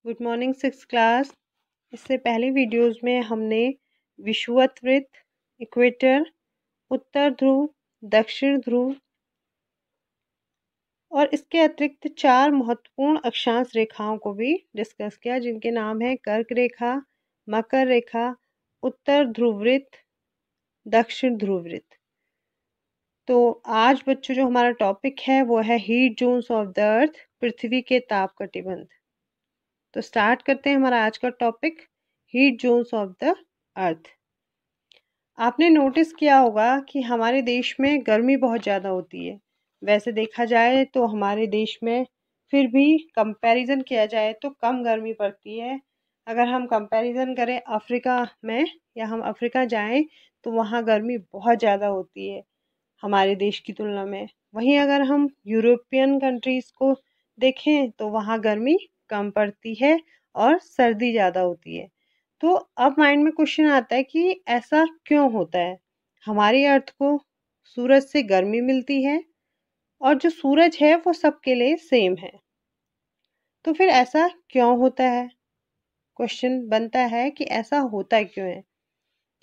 Good morning six class. इससे पहले videos में हमने विषुवत वृत्त, इक्वेटर, उत्तर ध्रुव, दक्षिण ध्रुव और इसके अतिरिक्त 4 महत्वपूर्ण अक्षांश रेखाओं को भी डिस्कस किया, जिनके नाम है कर्क रेखा, मकर रेखा, उत्तर ध्रुव वृत्त, दक्षिण ध्रुव वृत्त। तो आज बच्चों जो हमारा टॉपिक है वो है heat zones of the earth, पृथ्वी के ताप कटिबंध। तो स्टार्ट करते हैं हमारा आज का topic, heat zones of the अर्थ। आपने नोटिस किया होगा कि हमारे देश में गर्मी बहुत ज़्यादा होती है। वैसे देखा जाए तो हमारे देश में फिर भी कंपैरिजन किया जाए तो कम गर्मी पड़ती है। अगर हम कंपैरिजन करें अफ्रीका में या हम अफ्रीका जाएं तो वहाँ गर्मी बहुत ज़्यादा होती है हमारे देश की तुलना में। वहीं अगर हम यूरोपियन कंट्रीज़ को देखें तो वहाँ गर्मी कम पड़ती है और सर्दी ज़्यादा होती है। तो अब माइंड में क्वेश्चन आता है कि ऐसा क्यों होता है। हमारी अर्थ को सूरज से गर्मी मिलती है और जो सूरज है वो सबके लिए सेम है, तो फिर ऐसा क्यों होता है। क्वेश्चन बनता है कि ऐसा होता क्यों है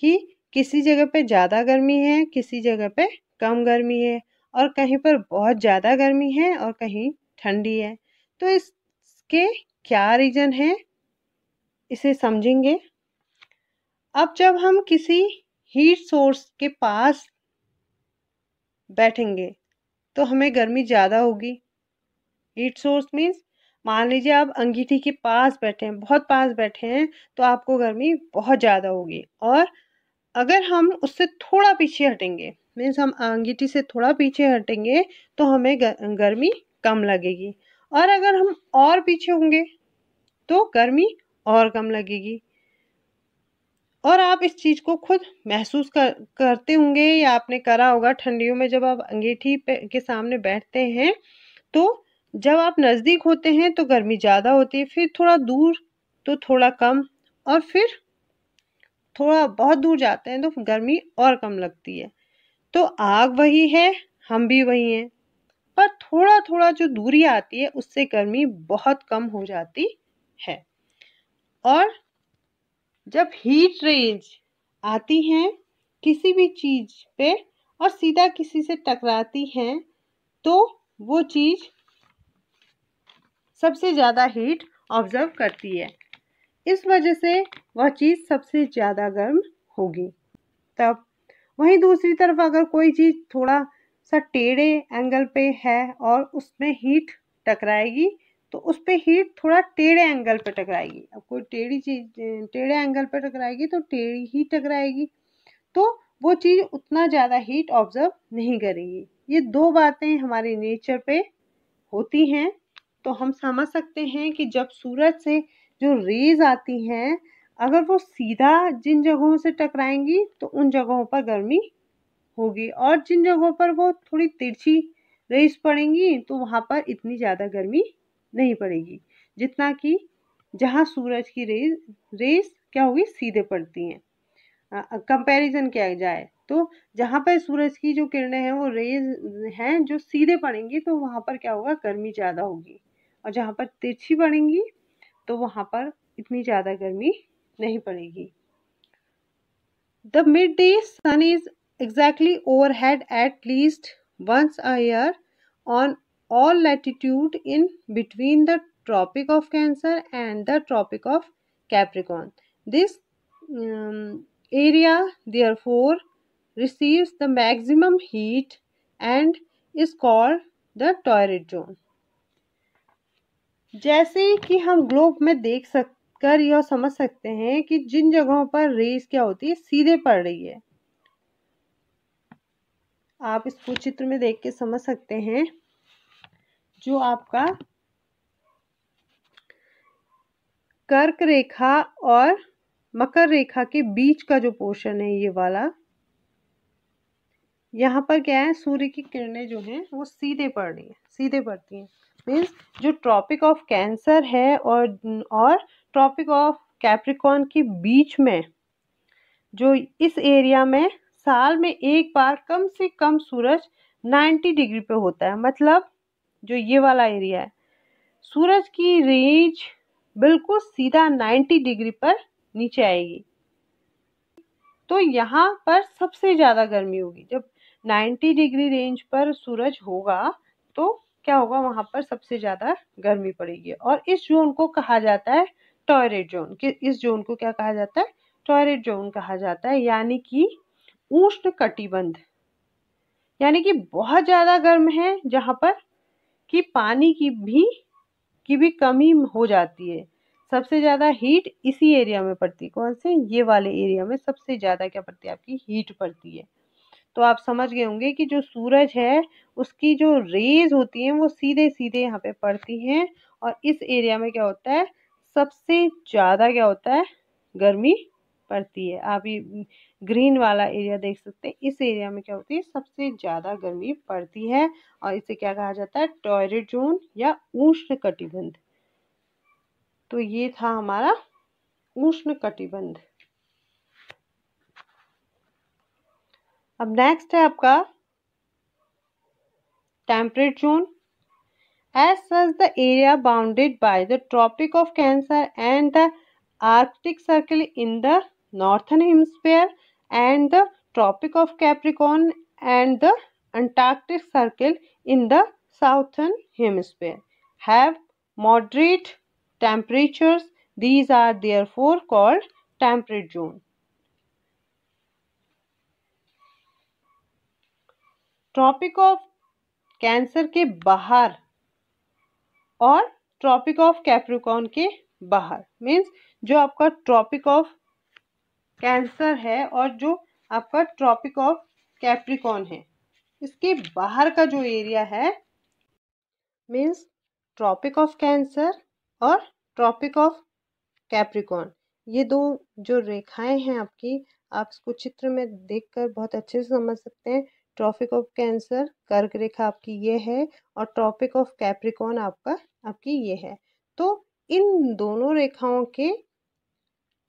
कि किसी जगह पे ज़्यादा गर्मी है, किसी जगह पे कम गर्मी है, और कहीं पर बहुत ज़्यादा गर्मी है और कहीं ठंडी है। तो इसके क्या रीज़न है, इसे समझेंगे। अब जब हम किसी हीट सोर्स के पास बैठेंगे तो हमें गर्मी ज़्यादा होगी। हीट सोर्स मीन्स मान लीजिए आप अंगीठी के पास बैठे हैं, बहुत पास बैठे हैं, तो आपको गर्मी बहुत ज़्यादा होगी। और अगर हम उससे थोड़ा पीछे हटेंगे, मीन्स हम अंगीठी से थोड़ा पीछे हटेंगे, तो हमें गर्मी कम लगेगी। और अगर हम और पीछे होंगे तो गर्मी और कम लगेगी। और आप इस चीज़ को खुद महसूस करते होंगे या आपने करा होगा। ठंडियों में जब आप अंगीठी के सामने बैठते हैं तो जब आप नज़दीक होते हैं तो गर्मी ज़्यादा होती है, फिर थोड़ा दूर तो थोड़ा कम, और फिर थोड़ा बहुत दूर जाते हैं तो गर्मी और कम लगती है। तो आग वही है, हम भी वही हैं, पर थोड़ा थोड़ा जो दूरी आती है उससे गर्मी बहुत कम हो जाती है। और जब हीट रेंज आती हैं किसी भी चीज़ पे और सीधा किसी से टकराती हैं तो वो चीज़ सबसे ज़्यादा हीट ऑब्जर्व करती है। इस वजह से वह चीज़ सबसे ज़्यादा गर्म होगी। तब वहीं दूसरी तरफ अगर कोई चीज़ थोड़ा सा टेढ़े एंगल पे है और उसमें हीट टकराएगी तो उस पे हीट थोड़ा टेढ़े एंगल पे टकराएगी। अब कोई टेढ़ी चीज़ टेढ़े एंगल पे टकराएगी तो टेढ़ी ही टकराएगी, तो वो चीज़ उतना ज़्यादा हीट ऑब्जर्व नहीं करेगी। ये दो बातें हमारे नेचर पे होती हैं। तो हम समझ सकते हैं कि जब सूरज से जो रेज आती हैं, अगर वो सीधा जिन जगहों से टकराएंगी तो उन जगहों पर गर्मी होगी, और जिन जगहों पर वो थोड़ी तिरछी रेज पड़ेंगी तो वहाँ पर इतनी ज़्यादा गर्मी नहीं पड़ेगी, जितना कि जहाँ सूरज की रेज क्या होगी, सीधे पड़ती हैं। कंपैरिजन किया जाए तो जहाँ पर सूरज की जो किरणें हैं वो रेज हैं जो सीधे पड़ेंगी तो वहाँ पर क्या होगा, गर्मी ज़्यादा होगी, और जहाँ पर तिरछी पड़ेंगी तो वहाँ पर इतनी ज़्यादा गर्मी नहीं पड़ेगी। The midday sun is exactly overhead at least once a year on all latitude in between the Tropic of Cancer and the Tropic of Capricorn. This area therefore receives the maximum heat and is called the torrid zone. जैसे कि हम globe में देख कर यह समझ सकते हैं कि जिन जगहों पर रेस क्या होती है, सीधे पड़ रही है। आप इसको चित्र में देख के समझ सकते हैं। जो आपका कर्क रेखा और मकर रेखा के बीच का जो पोर्शन है, ये वाला, यहाँ पर क्या है, सूर्य की किरणें जो हैं वो सीधे पड़ रही है, सीधे पड़ती हैं। मीन्स जो ट्रॉपिक ऑफ कैंसर है और ट्रॉपिक ऑफ कैप्रिकॉर्न के बीच में, जो इस एरिया में साल में एक बार कम से कम सूरज 90 डिग्री पे होता है। मतलब जो ये वाला एरिया है, सूरज की रेंज बिल्कुल सीधा 90 डिग्री पर नीचे आएगी। तो यहाँ पर सबसे ज़्यादा गर्मी होगी। जब 90 डिग्री रेंज पर सूरज होगा तो क्या होगा, वहाँ पर सबसे ज़्यादा गर्मी पड़ेगी। और इस जोन को कहा जाता है टॉयरेट जोन। कि इस जोन को क्या कहा जाता है, टॉयरेट जोन कहा जाता है, यानी कि उष्ण कटिबंध। यानी कि बहुत ज़्यादा गर्म है, जहाँ पर कि पानी की भी कमी हो जाती है। सबसे ज़्यादा हीट इसी एरिया में पड़ती है। कौन से, ये वाले एरिया में सबसे ज़्यादा क्या पड़ती है, आपकी हीट पड़ती है। तो आप समझ गए होंगे कि जो सूरज है उसकी जो रेज होती हैं वो सीधे सीधे यहाँ पे पड़ती हैं, और इस एरिया में क्या होता है, सबसे ज़्यादा क्या होता है, गर्मी पड़ती है। आप ये ग्रीन वाला एरिया देख सकते हैं, इस एरिया में क्या होती है, सबसे ज़्यादा गर्मी पड़ती है, और इसे क्या कहा जाता है, टॉयरेट जोन या उष्ण कटिबंध। तो ये था हमारा उष्ण कटिबंध। अब नेक्स्ट है आपका temperate zone. As such, the area bounded by the Tropic of Cancer and the Arctic Circle in the northern hemisphere and the Tropic of Capricorn and the Antarctic Circle in the southern hemisphere have moderate temperatures. These are therefore called temperate zone. Tropic of cancer के बाहर और tropic of Capricorn के बाहर, means जो आपका tropic of cancer है और जो आपका ट्रॉपिक ऑफ कैप्रिकॉर्न है, इसके बाहर का जो एरिया है, मीन्स ट्रॉपिक ऑफ कैंसर और ट्रॉपिक ऑफ कैप्रिकॉर्न, ये दो जो रेखाएं हैं आपकी, आप इसको चित्र में देखकर बहुत अच्छे से समझ सकते हैं। ट्रॉपिक ऑफ कैंसर कर्क रेखा आपकी ये है, और ट्रॉपिक ऑफ कैप्रिकॉर्न आपकी ये है। तो इन दोनों रेखाओं के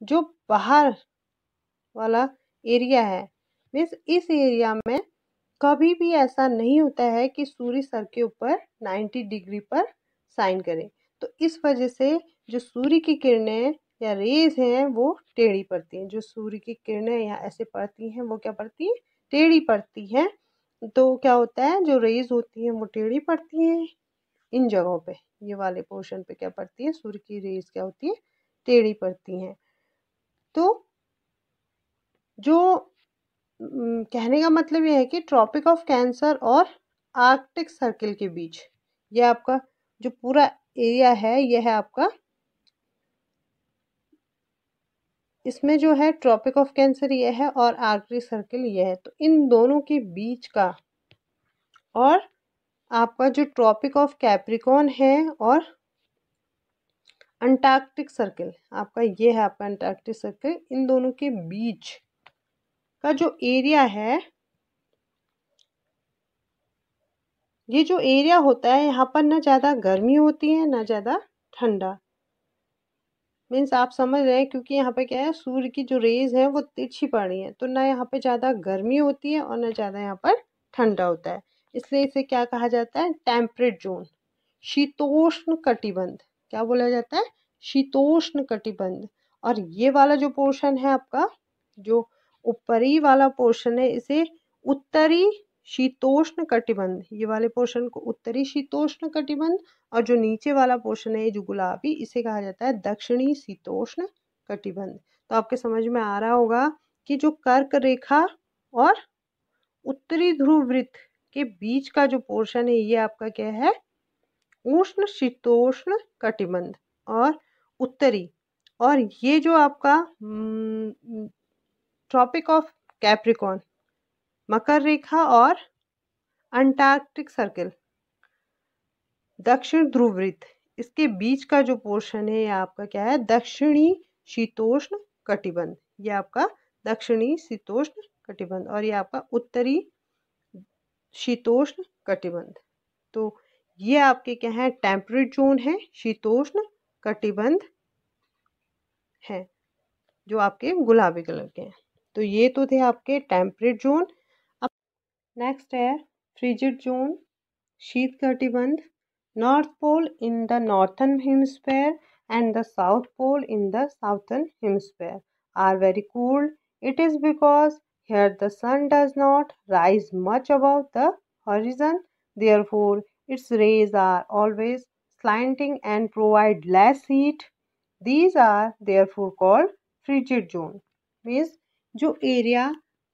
जो बाहर वाला एरिया है, मीन्स इस एरिया में कभी भी ऐसा नहीं होता है कि सूर्य सर के ऊपर 90 डिग्री पर साइन करे। तो इस वजह से जो सूर्य की किरणें या रेज हैं वो टेढ़ी पड़ती हैं। जो सूर्य की किरणें यहाँ ऐसे पड़ती हैं वो क्या पड़ती हैं, टेढ़ी पड़ती हैं। तो क्या होता है, जो रेज होती हैं वो टेढ़ी पड़ती हैं इन जगहों पे, ये वाले पोर्शन पे क्या पड़ती है, सूर्य की रेज क्या होती है, टेढ़ी पड़ती हैं। तो जो कहने का मतलब ये है कि ट्रॉपिक ऑफ कैंसर और आर्कटिक सर्किल के बीच, ये आपका जो पूरा एरिया है ये है आपका, इसमें जो है ट्रॉपिक ऑफ कैंसर ये है और आर्कटिक सर्किल ये है। तो इन दोनों के बीच का, और आपका जो ट्रॉपिक ऑफ कैप्रिकॉर्न है और अंटार्कटिक सर्किल आपका ये है, आपका अंटार्कटिक सर्किल, इन दोनों के बीच का जो एरिया है, ये जो एरिया होता है यहाँ पर ना ज़्यादा गर्मी होती है ना ज़्यादा ठंडा। मीन्स आप समझ रहे हैं, क्योंकि यहाँ पे क्या है, सूर्य की जो रेज है वो तिरछी पड़ रही है, तो ना यहाँ पे ज़्यादा गर्मी होती है और ना ज़्यादा यहाँ पर ठंडा होता है। इसलिए इसे क्या कहा जाता है, टेम्परेट जोन, शीतोष्ण कटिबंध। क्या बोला जाता है, शीतोष्ण कटिबंध। और ये वाला जो पोर्शन है आपका, जो ऊपरी वाला पोर्शन है, इसे उत्तरी शीतोष्ण कटिबंध, ये वाले पोर्शन को उत्तरी शीतोष्ण कटिबंध, और जो नीचे वाला पोर्शन है जो गुलाबी, इसे कहा जाता है दक्षिणी शीतोष्ण कटिबंध। तो आपके समझ में आ रहा होगा कि जो कर्क रेखा और उत्तरी ध्रुव वृत्त के बीच का जो पोर्शन है ये आपका क्या है, उष्ण शीतोष्ण कटिबंध और उत्तरी। और ये जो आपका ट्रॉपिक ऑफ कैप्रिकॉर्न, मकर रेखा और अंटार्कटिक सर्किल, दक्षिण ध्रुव वृत्त, इसके बीच का जो पोर्शन है ये आपका क्या है, दक्षिणी शीतोष्ण कटिबंध। ये आपका दक्षिणी शीतोष्ण कटिबंध और ये आपका उत्तरी शीतोष्ण कटिबंध। तो ये आपके क्या है, टेम्परेट जोन है, शीतोष्ण कटिबंध है, जो आपके गुलाबी कलर के हैं। तो ये तो थे आपके टेम्परेट जोन। अब नेक्स्ट है फ्रिजिड जोन, शीत कटिबंध। North Pole in the northern hemisphere and the South Pole in the southern hemisphere are very cold. It is because here the sun does not rise much above the horizon, therefore its rays are always slanting and provide less heat. These are therefore called frigid zone. Means जो area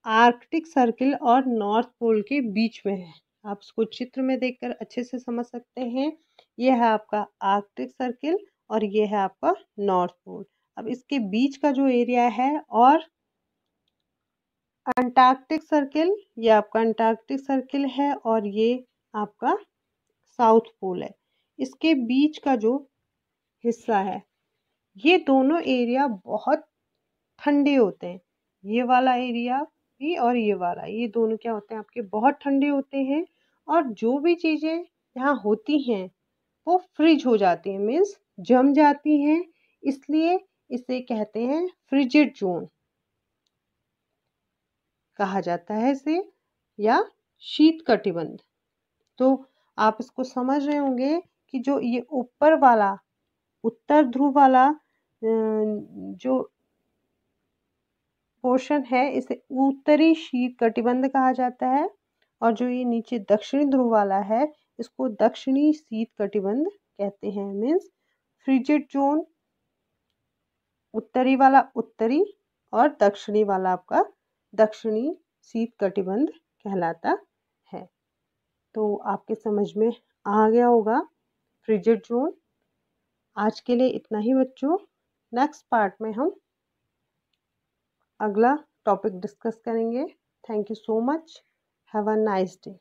Arctic circle और north pole के बीच में है, आप इसको चित्र में देखकर अच्छे से समझ सकते हैं। ये है आपका आर्कटिक सर्किल और ये है आपका नॉर्थ पोल। अब इसके बीच का जो एरिया है और अंटार्कटिक सर्किल, ये आपका अंटार्कटिक सर्किल है और ये आपका साउथ पोल है। इसके बीच का जो हिस्सा है, ये दोनों एरिया बहुत ठंडे होते हैं। ये वाला एरिया भी और ये वाला, ये दोनों क्या होते हैं आपके बहुत ठंडे होते हैं और जो भी चीज़ें यहाँ होती हैं वो फ्रिज हो जाती हैं, मीन्स जम जाती हैं, इसलिए इसे कहते हैं फ्रिजिड जोन कहा जाता है इसे, या शीत कटिबंध। तो आप इसको समझ रहे होंगे कि जो ये ऊपर वाला उत्तर ध्रुव वाला जो पोर्शन है इसे उत्तरी शीत कटिबंध कहा जाता है और जो ये नीचे दक्षिणी ध्रुव वाला है इसको दक्षिणी शीत कटिबंध कहते हैं। मीन्स फ्रिजिड जोन उत्तरी वाला उत्तरी और दक्षिणी वाला आपका दक्षिणी शीत कटिबंध कहलाता है। तो आपके समझ में आ गया होगा फ्रिजिड जोन। आज के लिए इतना ही बच्चों। नेक्स्ट पार्ट में हम अगला टॉपिक डिस्कस करेंगे। Thank you so much. Have a nice day.